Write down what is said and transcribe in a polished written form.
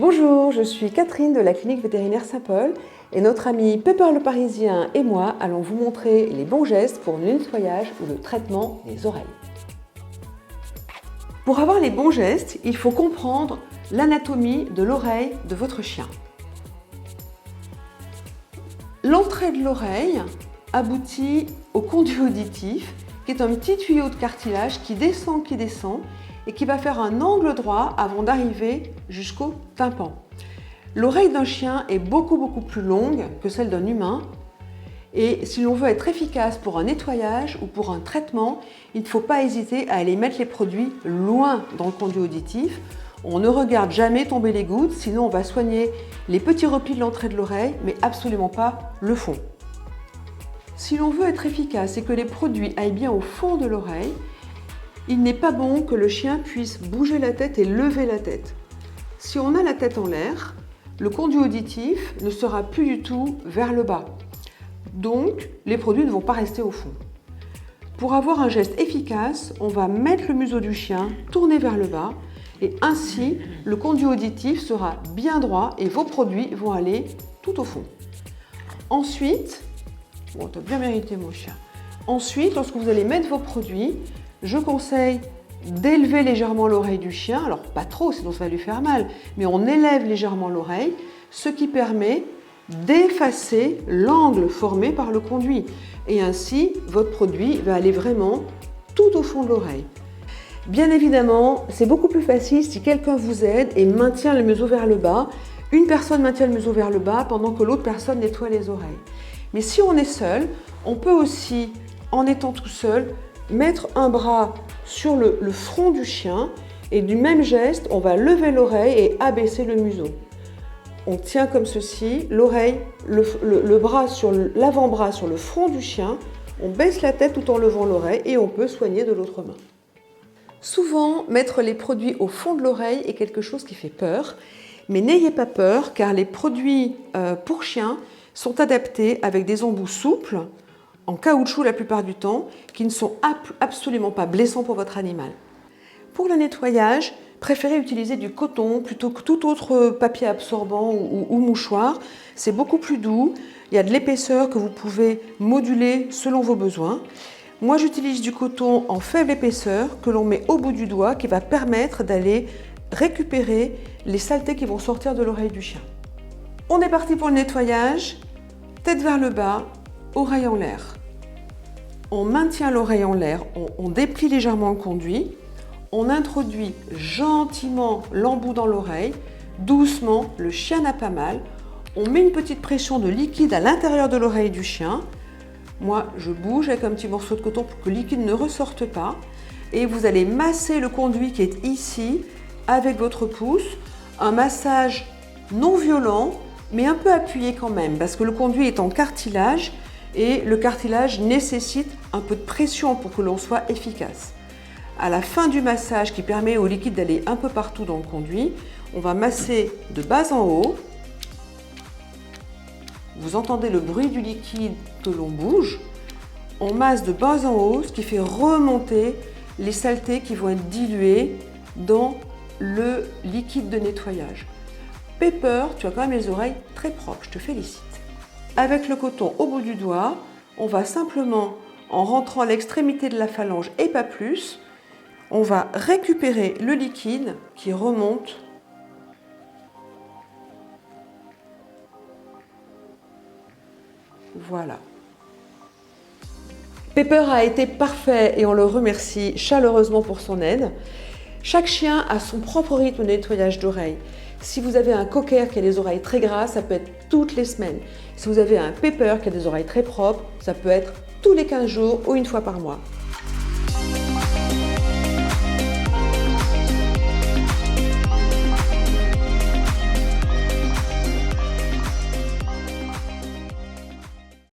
Bonjour, je suis Catherine de la clinique vétérinaire Saint-Paul et notre ami Pepper le Parisien et moi allons vous montrer les bons gestes pour le nettoyage ou le traitement des oreilles. Pour avoir les bons gestes, il faut comprendre l'anatomie de l'oreille de votre chien. L'entrée de l'oreille aboutit au conduit auditif, qui est un petit tuyau de cartilage qui descend et qui va faire un angle droit avant d'arriver jusqu'au tympan. L'oreille d'un chien est beaucoup plus longue que celle d'un humain et si l'on veut être efficace pour un nettoyage ou pour un traitement, il ne faut pas hésiter à aller mettre les produits loin dans le conduit auditif. On ne regarde jamais tomber les gouttes, sinon on va soigner les petits replis de l'entrée de l'oreille, mais absolument pas le fond. Si l'on veut être efficace et que les produits aillent bien au fond de l'oreille, il n'est pas bon que le chien puisse bouger la tête et lever la tête. Si on a la tête en l'air, le conduit auditif ne sera plus du tout vers le bas. Donc, les produits ne vont pas rester au fond. Pour avoir un geste efficace, on va mettre le museau du chien tourné vers le bas et ainsi, le conduit auditif sera bien droit et vos produits vont aller tout au fond. Ensuite, bon, t'as bien mérité mon chien. Ensuite, lorsque vous allez mettre vos produits, je conseille d'élever légèrement l'oreille du chien, alors pas trop sinon ça va lui faire mal, mais on élève légèrement l'oreille, ce qui permet d'effacer l'angle formé par le conduit. Et ainsi, votre produit va aller vraiment tout au fond de l'oreille. Bien évidemment, c'est beaucoup plus facile si quelqu'un vous aide et maintient le museau vers le bas. Une personne maintient le museau vers le bas pendant que l'autre personne nettoie les oreilles. Mais si on est seul, on peut aussi, en étant tout seul, mettre un bras sur le front du chien et du même geste, on va lever l'oreille et abaisser le museau. On tient comme ceci, l'oreille, le bras sur l'avant-bras sur le front du chien, on baisse la tête tout en levant l'oreille et on peut soigner de l'autre main. Souvent, mettre les produits au fond de l'oreille est quelque chose qui fait peur, mais n'ayez pas peur car les produits pour chiens sont adaptés avec des embouts souples, en caoutchouc la plupart du temps, qui ne sont absolument pas blessants pour votre animal. Pour le nettoyage, préférez utiliser du coton plutôt que tout autre papier absorbant ou mouchoir. C'est beaucoup plus doux, il y a de l'épaisseur que vous pouvez moduler selon vos besoins. Moi j'utilise du coton en faible épaisseur que l'on met au bout du doigt qui va permettre d'aller récupérer les saletés qui vont sortir de l'oreille du chien. On est parti pour le nettoyage, tête vers le bas, oreille en l'air. On maintient l'oreille en l'air, on déplie légèrement le conduit, on introduit gentiment l'embout dans l'oreille, doucement, le chien n'a pas mal, on met une petite pression de liquide à l'intérieur de l'oreille du chien. Moi, je bouge avec un petit morceau de coton pour que le liquide ne ressorte pas et vous allez masser le conduit qui est ici avec votre pouce, un massage non violent mais un peu appuyé quand même parce que le conduit est en cartilage et le cartilage nécessite un peu de pression pour que l'on soit efficace. À la fin du massage qui permet au liquide d'aller un peu partout dans le conduit, on va masser de bas en haut. Vous entendez le bruit du liquide que l'on bouge. On masse de bas en haut, ce qui fait remonter les saletés qui vont être diluées dans le liquide de nettoyage. Pepper, tu as quand même les oreilles très propres, je te félicite. Avec le coton au bout du doigt, on va simplement, en rentrant à l'extrémité de la phalange et pas plus, on va récupérer le liquide qui remonte voilà. Pepper a été parfait et on le remercie chaleureusement pour son aide. Chaque chien a son propre rythme de nettoyage d'oreilles. Si vous avez un cocker qui a des oreilles très grasses, ça peut être toutes les semaines. Si vous avez un Pepper qui a des oreilles très propres, ça peut être tous les 15 jours ou une fois par mois.